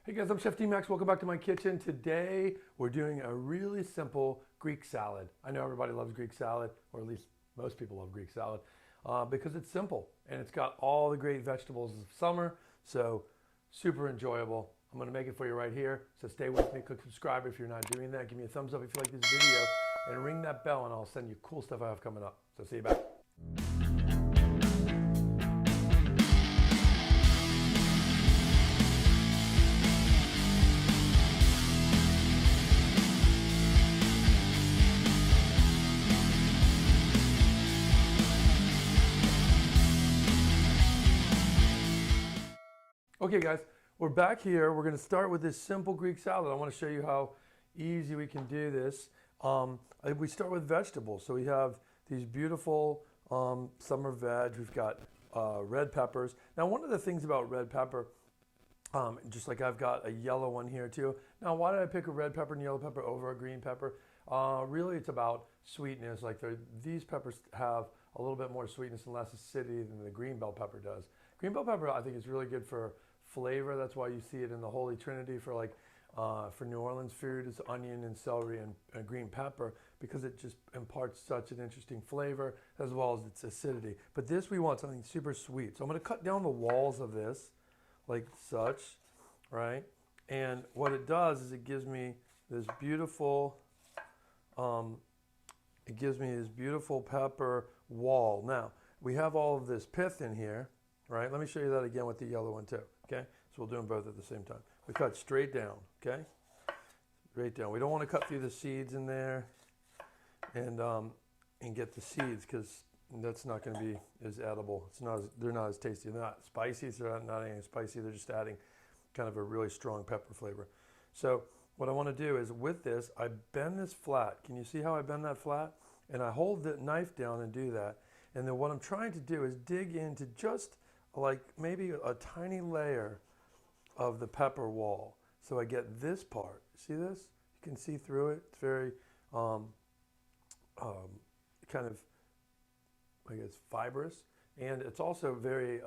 Hey guys, I'm Chef D-Max. Welcome back to my kitchen. Today we're doing a really simple Greek salad. I know everybody loves Greek salad, or at least most people love Greek salad, because it's simple and it's got all the great vegetables of summer, so super enjoyable. I'm going to make it for you right here, so stay with me. Click subscribe if you're not doing that. Give me a thumbs up if you like this video, and ring that bell and I'll send you cool stuff I have coming up. So see you back. Okay guys, we're back here. We're going to start with this simple Greek salad. I want to show you how easy we can do this. We start with vegetables. So we have these beautiful summer veg. We've got red peppers. Now one of the things about red pepper, just like I've got a yellow one here too. Now why did I pick a red pepper and yellow pepper over a green pepper? Really it's about sweetness. Like these peppers have a little bit more sweetness and less acidity than the green bell pepper does. Green bell pepper I think is really good for flavor. That's why you see it in the Holy Trinity for for New Orleans food. It's onion and celery and green pepper, because it just imparts such an interesting flavor as well as its acidity. But this, we want something super sweet. So I'm going to cut down the walls of this like such, right? And what it does is it gives me this beautiful pepper wall. Now we have all of this pith in here, right? Let me show you that again with the yellow one too. Okay, so we'll do them both at the same time. We cut straight down, okay? Straight down. We don't want to cut through the seeds in there and get the seeds, because that's not going to be as edible. They're not as tasty. They're not spicy. So they're not adding spicy. They're just adding kind of a really strong pepper flavor. So what I want to do is with this, I bend this flat. Can you see how I bend that flat? And I hold the knife down and do that. And then what I'm trying to do is dig into just like maybe a tiny layer of the pepper wall. So I get this part. See this? You can see through it. It's very kind of, I guess, fibrous. And it's also very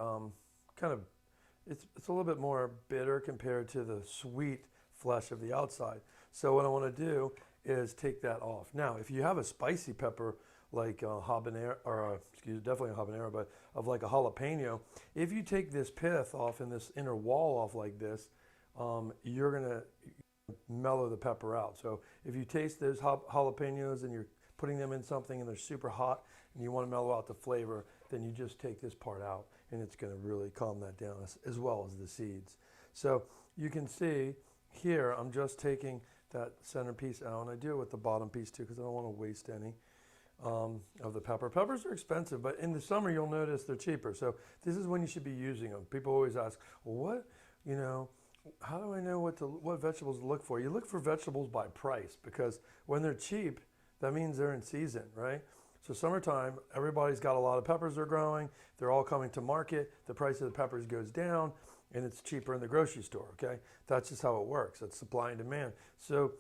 it's a little bit more bitter compared to the sweet flesh of the outside. So what I want to do is take that off. Now, if you have a spicy pepper, like habanero, or definitely a habanero, but of like a jalapeno, if you take this pith off and this inner wall off like this, you're gonna mellow the pepper out. So if you taste those jalapenos and you're putting them in something and they're super hot and you want to mellow out the flavor, then you just take this part out and it's going to really calm that down, as well as the seeds. So you can see here I'm just taking that center piece out, and I do it with the bottom piece too because I don't want to waste any of the pepper. Peppers are expensive, but in the summer you'll notice they're cheaper. So this is when you should be using them. People always ask, well, how do I know what vegetables to look for? You look for vegetables by price, because when they're cheap, that means they're in season, right? So summertime, everybody's got a lot of peppers they're growing. They're all coming to market. The price of the peppers goes down and it's cheaper in the grocery store, okay? That's just how it works. That's supply and demand. So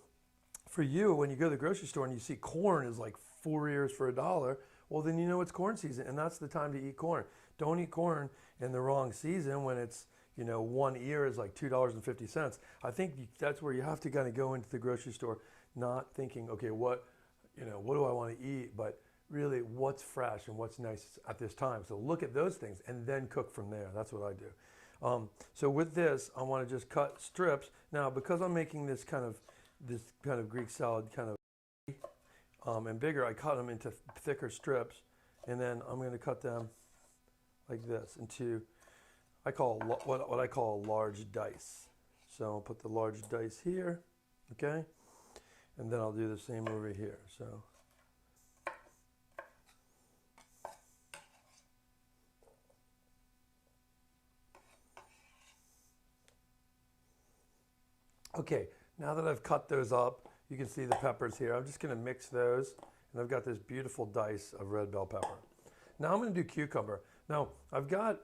for you, when you go to the grocery store and you see corn is like 4 ears for $1, well then you know it's corn season, and that's the time to eat corn. Don't eat corn in the wrong season when it's, 1 ear is like $2.50. I think that's where you have to kind of go into the grocery store, not thinking, okay, what do I want to eat, but really what's fresh and what's nice at this time. So look at those things and then cook from there. That's what I do. So with this, I want to just cut strips. Now, because I'm making this kind of Greek salad and bigger, I cut them into thicker strips, and then I'm going to cut them like this into what I call large dice. So I'll put the large dice here, okay, and then I'll do the same over here. So okay, now that I've cut those up, you can see the peppers here. I'm just going to mix those, and I've got this beautiful dice of red bell pepper. Now I'm going to do cucumber. Now I've got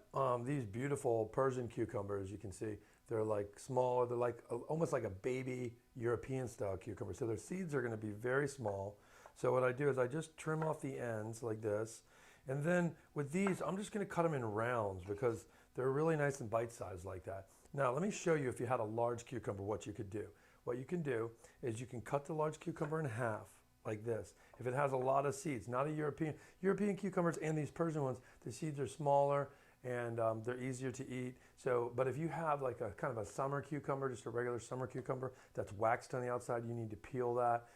these beautiful Persian cucumbers. You can see they're like small. They're like almost like a baby European style cucumber. So their seeds are going to be very small. So what I do is I just trim off the ends like this, and then with these I'm just going to cut them in rounds because they're really nice and bite-sized like that. Now let me show you, if you had a large cucumber, what you could do. What you can do is you can cut the large cucumber in half like this. If it has a lot of seeds, not a European cucumbers and these Persian ones, the seeds are smaller and they're easier to eat. So, but if you have like a kind of a summer cucumber, just a regular summer cucumber that's waxed on the outside, you need to peel that.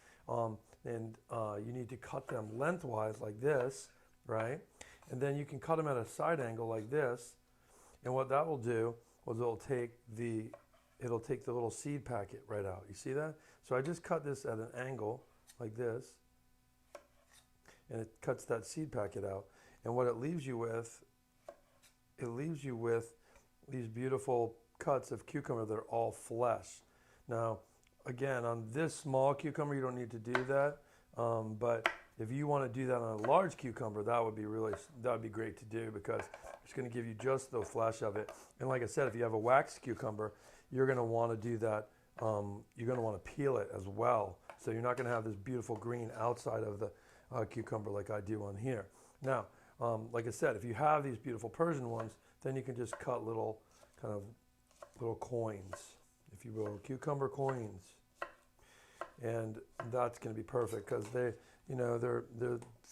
And you need to cut them lengthwise like this, right? And then you can cut them at a side angle like this. And what that will do is it'll take the little seed packet right out. You see that? So I just cut this at an angle like this, and it cuts that seed packet out. And what it leaves you with these beautiful cuts of cucumber that are all flesh. Now, again, on this small cucumber, you don't need to do that. But if you want to do that on a large cucumber, that would be great to do, because it's going to give you just the flesh of it. And like I said, if you have a waxed cucumber, you're going to want to do that. You're going to want to peel it as well. So you're not going to have this beautiful green outside of the cucumber like I do on here. Now, like I said, if you have these beautiful Persian ones, then you can just cut little coins, if you will, cucumber coins. And that's going to be perfect, because they're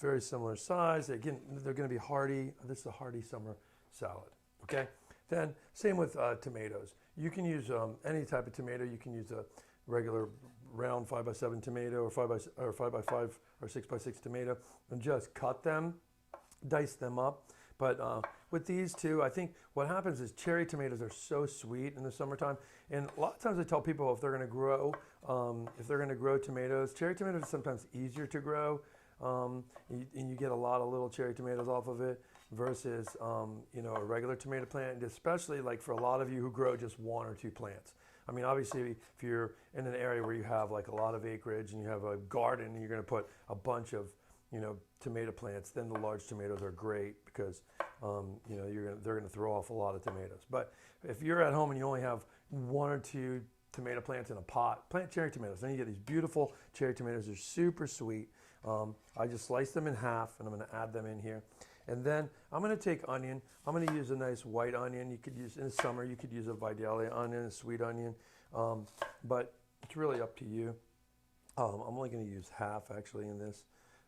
very similar size. Again, they're going to be hearty. This is a hearty summer salad. Okay. Then same with tomatoes. You can use any type of tomato. You can use a regular round 5x7 tomato, or 5x5 or 6x6 tomato, and just cut them, dice them up. But with these two, I think what happens is cherry tomatoes are so sweet in the summertime. And a lot of times I tell people, if they're going to grow tomatoes, cherry tomatoes are sometimes easier to grow, and you get a lot of little cherry tomatoes off of it versus a regular tomato plant. And especially like for a lot of you who grow just one or two plants. I mean, obviously, if you're in an area where you have like a lot of acreage and you have a garden and you're going to put a bunch of tomato plants, then the large tomatoes are great, because they're going to throw off a lot of tomatoes. But if you're at home and you only have one or two tomato plants in a pot, plant cherry tomatoes. Then you get these beautiful cherry tomatoes. They're super sweet. I just slice them in half, and I'm going to add them in here. And then I'm going to take onion. I'm going to use a nice white onion. You could use, in the summer, you could use a Vidalia onion, a sweet onion, but it's really up to you. I'm only going to use half actually in this.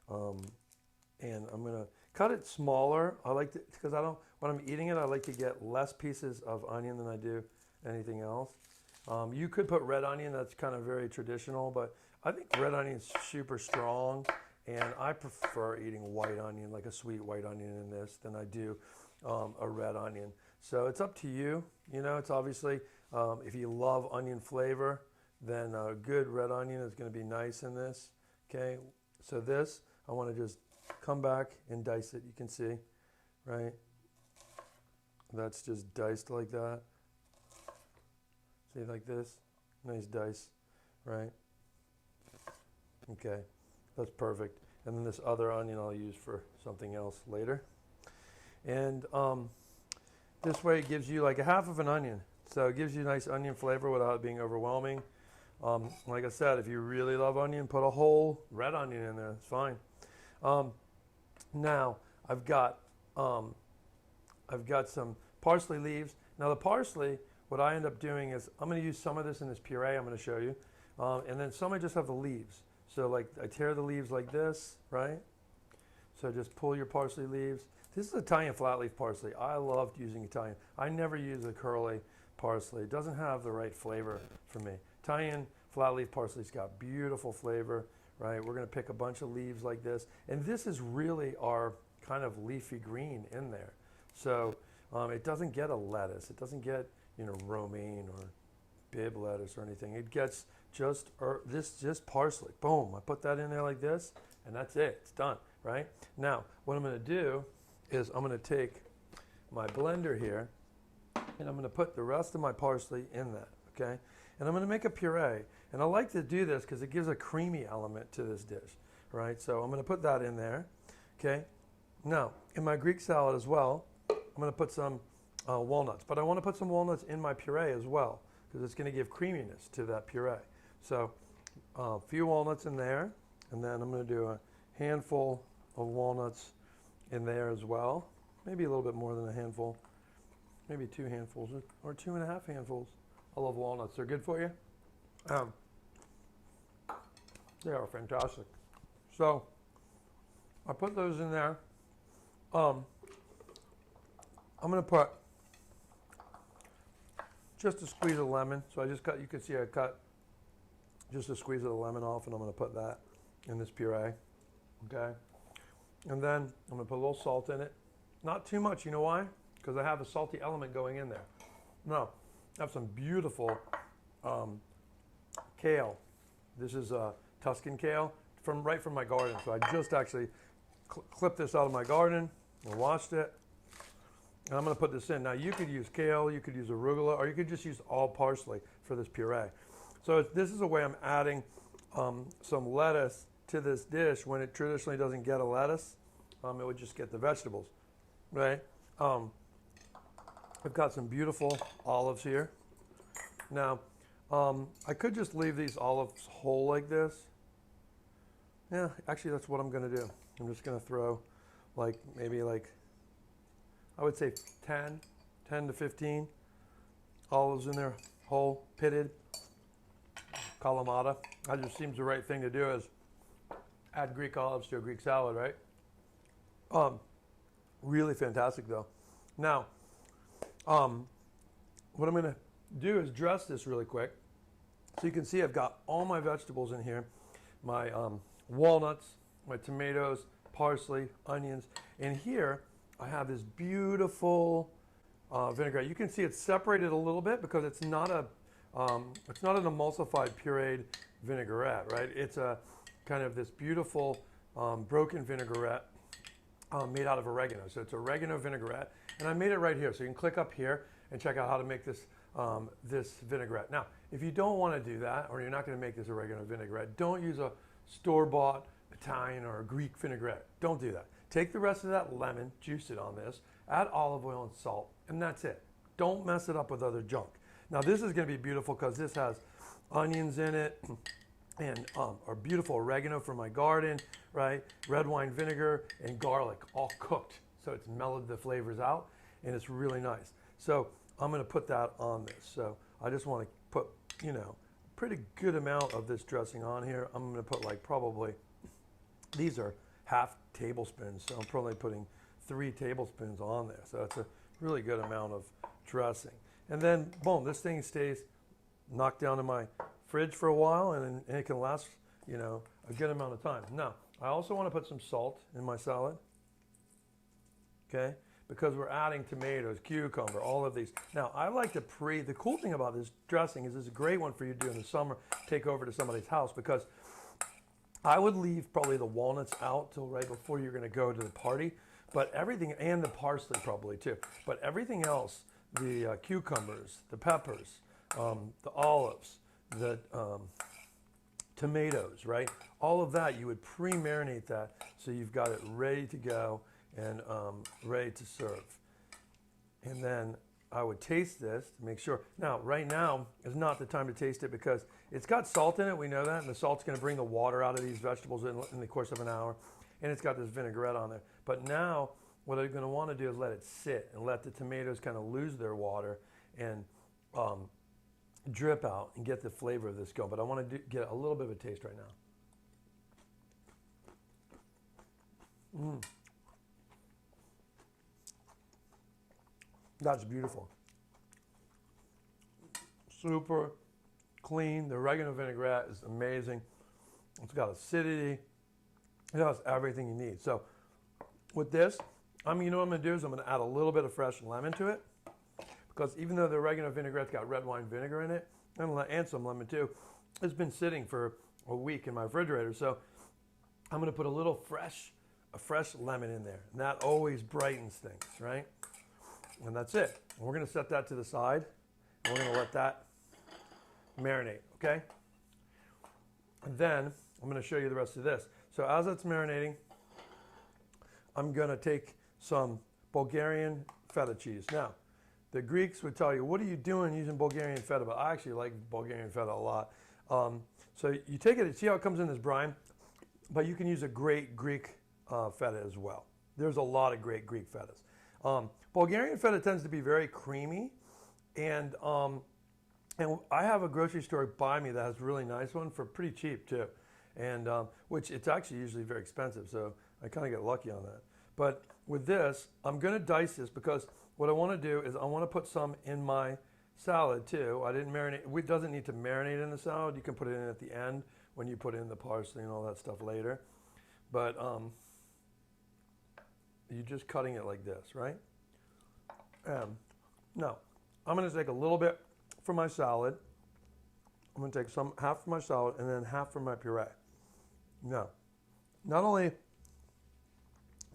And I'm going to cut it smaller. I like to, because when I'm eating it, I like to get less pieces of onion than I do anything else. You could put red onion. That's kind of very traditional, but I think red onion is super strong, and I prefer eating white onion, like a sweet white onion in this, than I do a red onion. So it's up to you. It's obviously, if you love onion flavor, then a good red onion is going to be nice in this. Okay, so this, I want to just come back and dice it. You can see, right? That's just diced like that. See, like this? Nice dice, right? Okay, that's perfect. And then this other onion I'll use for something else later. And this way it gives you like a half of an onion. So it gives you nice onion flavor without it being overwhelming. Like I said, if you really love onion, put a whole red onion in there. It's fine. Now I've got some parsley leaves. Now the parsley, what I end up doing is I'm going to use some of this in this puree I'm going to show you, and then some I just have the leaves. So like I tear the leaves like this, right? So just pull your parsley leaves. This is Italian flat leaf parsley. I loved using Italian. I never use the curly parsley. It doesn't have the right flavor for me. Italian flat leaf parsley's got beautiful flavor, right? We're going to pick a bunch of leaves like this. And this is really our kind of leafy green in there. So it doesn't get a lettuce. It doesn't get, romaine or bib lettuce or anything. It gets just parsley. Boom. I put that in there like this, and that's it. It's done, right? Now, what I'm going to do is I'm going to take my blender here, and I'm going to put the rest of my parsley in that, okay? And I'm going to make a puree. And I like to do this because it gives a creamy element to this dish, right? So I'm going to put that in there, okay? Now, in my Greek salad as well, I'm going to put some walnuts. But I want to put some walnuts in my puree as well, because it's going to give creaminess to that puree. So a few walnuts in there, and then I'm going to do a handful of walnuts in there as well. Maybe a little bit more than a handful, maybe 2 handfuls or 2.5 handfuls. I love walnuts. They're good for you. Um, they are fantastic. So I put those in there. I'm going to put just a squeeze of lemon. So I just cut, you can see I cut just a squeeze of the lemon off, and I'm going to put that in this puree. Okay. And then I'm going to put a little salt in it. Not too much. You know why? Because I have a salty element going in there. No, I have some beautiful kale. This is Tuscan kale right from my garden. So I just actually clipped this out of my garden and washed it. And I'm going to put this in. Now you could use kale, you could use arugula, or you could just use all parsley for this puree. So this is a way I'm adding some lettuce to this dish when it traditionally doesn't get a lettuce. It would just get the vegetables, right? I've got some beautiful olives here. Now, I could just leave these olives whole like this. Yeah, actually that's what I'm going to do. I'm just going to throw maybe I would say 10 to 15 olives in there, whole, pitted, Kalamata. That just seems the right thing to do, is add Greek olives to a Greek salad, right? Really fantastic though. Now, what I'm going to do is dress this really quick. So you can see I've got all my vegetables in here. My walnuts, my tomatoes, parsley, onions. And here I have this beautiful vinaigrette. You can see it's separated a little bit because it's not an emulsified pureed vinaigrette, right? It's a kind of this beautiful broken vinaigrette made out of oregano. So it's oregano vinaigrette, and I made it right here. So you can click up here and check out how to make this this vinaigrette. Now, if you don't want to do that, or you're not going to make this oregano vinaigrette, don't use a store-bought Italian or a Greek vinaigrette. Don't do that. Take the rest of that lemon, juice it on this, add olive oil and salt, and that's it. Don't mess it up with other junk. Now, this is going to be beautiful because this has onions in it, and our beautiful oregano from my garden, right? Red wine vinegar and garlic, all cooked. So it's mellowed the flavors out, and it's really nice. So I'm going to put that on this. So I just want to put, a pretty good amount of this dressing on here. I'm going to put probably, these are half tablespoons. So I'm probably putting 3 tablespoons on there. So it's a really good amount of dressing. And then, boom, this thing stays knocked down in my fridge for a while, and it can last, a good amount of time. Now, I also want to put some salt in my salad, okay? Because we're adding tomatoes, cucumber, all of these. Now, I like to the cool thing about this dressing is it's a great one for you to do in the summer, take over to somebody's house, because I would leave probably the walnuts out till right before you're going to go to the party, but everything, and the parsley probably too, but everything else, the cucumbers, the peppers, the olives, the tomatoes, right? All of that, you would pre-marinate that so you've got it ready to go and ready to serve. And then I would taste this to make sure. Now, right now is not the time to taste it because it's got salt in it, we know that, and the salt's going to bring the water out of these vegetables in the course of an hour, and it's got this vinaigrette on there. But now, what I'm going to want to do is let it sit and let the tomatoes kind of lose their water and drip out and get the flavor of this going. But I want to get a little bit of a taste right now. That's beautiful. Super clean. The oregano vinaigrette is amazing. It's got acidity. It has everything you need. So with this, what I'm going to do is I'm going to add a little bit of fresh lemon to it, because even though the oregano vinaigrette's got red wine vinegar in it, and some lemon too, it's been sitting for a week in my refrigerator. So I'm going to put a fresh lemon in there, and that always brightens things, right? And that's it. And we're going to set that to the side, and we're going to let that marinate, okay? And then I'm going to show you the rest of this. So as it's marinating, I'm going to take some Bulgarian feta cheese. Now, the Greeks would tell you, what are you doing using Bulgarian feta? But I actually like Bulgarian feta a lot. So you take it, see how it comes in this brine? But you can use a great Greek feta as well. There's a lot of great Greek fetas. Bulgarian feta tends to be very creamy, and And I have a grocery store by me that has a really nice one for pretty cheap too. And which it's actually usually very expensive. So I kind of get lucky on that. But with this, I'm going to dice this because what I want to do is I want to put some in my salad too. I didn't marinate. It doesn't need to marinate in the salad. You can put it in at the end when you put in the parsley and all that stuff later. But you're just cutting it like this, right? No, I'm going to take a little bit for my salad. I'm going to take half for my salad and then half for my puree. No, not only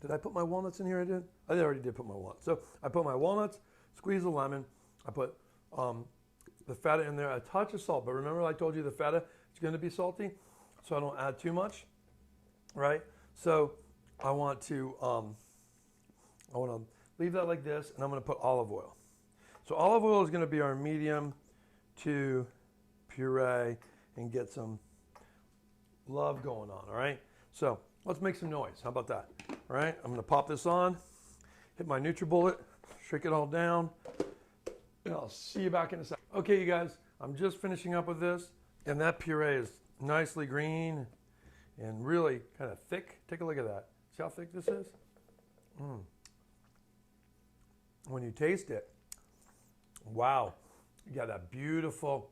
did I put my walnuts in here, I already did put my walnuts. So I put my walnuts, squeeze the lemon, I put the feta in there, a touch of salt. But remember I told you the feta is going to be salty, so I don't add too much, right? So I want to leave that like this, and I'm going to put olive oil. So olive oil is going to be our medium to puree and get some love going on, all right? So let's make some noise. How about that? All right, I'm going to pop this on, hit my NutriBullet, shake it all down, and I'll see you back in a second. Okay, you guys, I'm just finishing up with this, and that puree is nicely green and really kind of thick. Take a look at that. See how thick this is? When you taste it, wow, you got that beautiful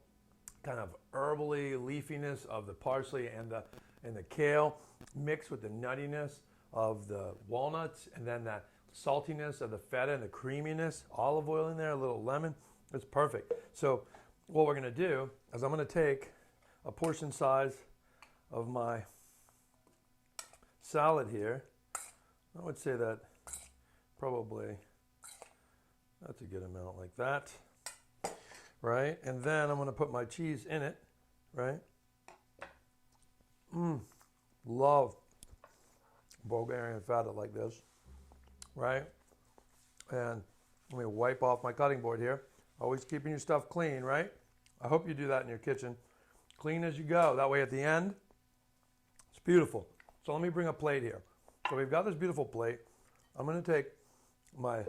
kind of herbally leafiness of the parsley and the kale mixed with the nuttiness of the walnuts, and then that saltiness of the feta and the creaminess, olive oil in there, a little lemon. It's perfect. So what we're going to do is I'm going to take a portion size of my salad here. I would say that probably that's a good amount like that, right? And then I'm going to put my cheese in it, right? Love Bulgarian feta like this, right? And let me wipe off my cutting board here. Always keeping your stuff clean, right? I hope you do that in your kitchen. Clean as you go. That way at the end, it's beautiful. So let me bring a plate here. So we've got this beautiful plate. I'm going to take my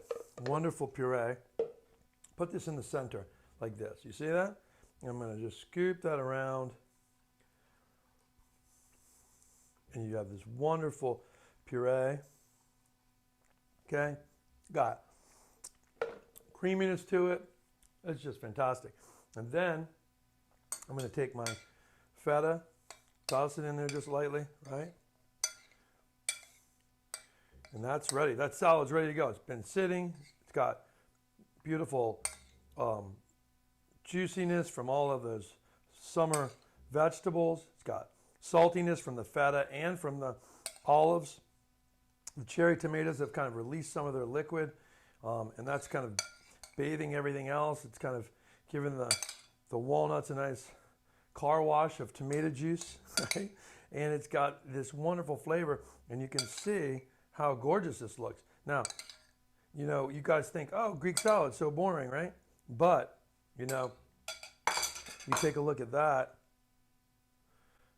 wonderful puree, put this in the center like this. You see that? And I'm going to just scoop that around. And you have this wonderful puree. Okay? Got creaminess to it. It's just fantastic. And then I'm going to take my feta, toss it in there just lightly, right? And that's ready. That salad's ready to go. It's been sitting. It's got beautiful juiciness from all of those summer vegetables. It's got saltiness from the feta and from the olives. The cherry tomatoes have kind of released some of their liquid, and that's kind of bathing everything else. It's kind of giving the walnuts a nice car wash of tomato juice, right? And it's got this wonderful flavor, and you can see how gorgeous this looks. Now, you know, you guys think, oh, Greek salad, so boring, right? But, you know, you take a look at that,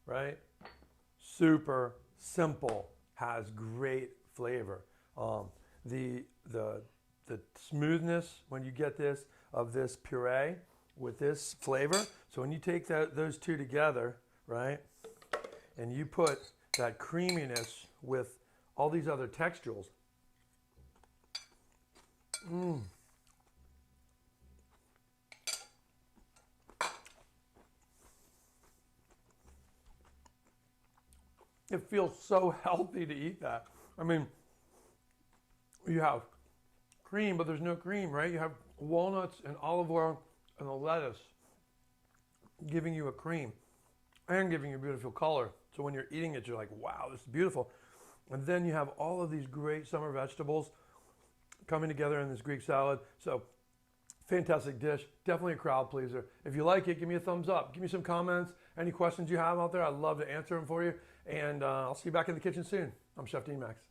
right? Super simple, has great flavor. The smoothness when you get this of this puree with this flavor. So when you take those two together, right, and you put that creaminess with all these other texturals, it feels so healthy to eat that. I mean, you have cream, but there's no cream, right? You have walnuts and olive oil and the lettuce giving you a cream and giving you a beautiful color. So when you're eating it, you're like, wow, this is beautiful. And then you have all of these great summer vegetables coming together in this Greek salad. So fantastic dish, definitely a crowd pleaser. If you like it, give me a thumbs up. Give me some comments. Any questions you have out there, I'd love to answer them for you. And I'll see you back in the kitchen soon. I'm Chef D Max.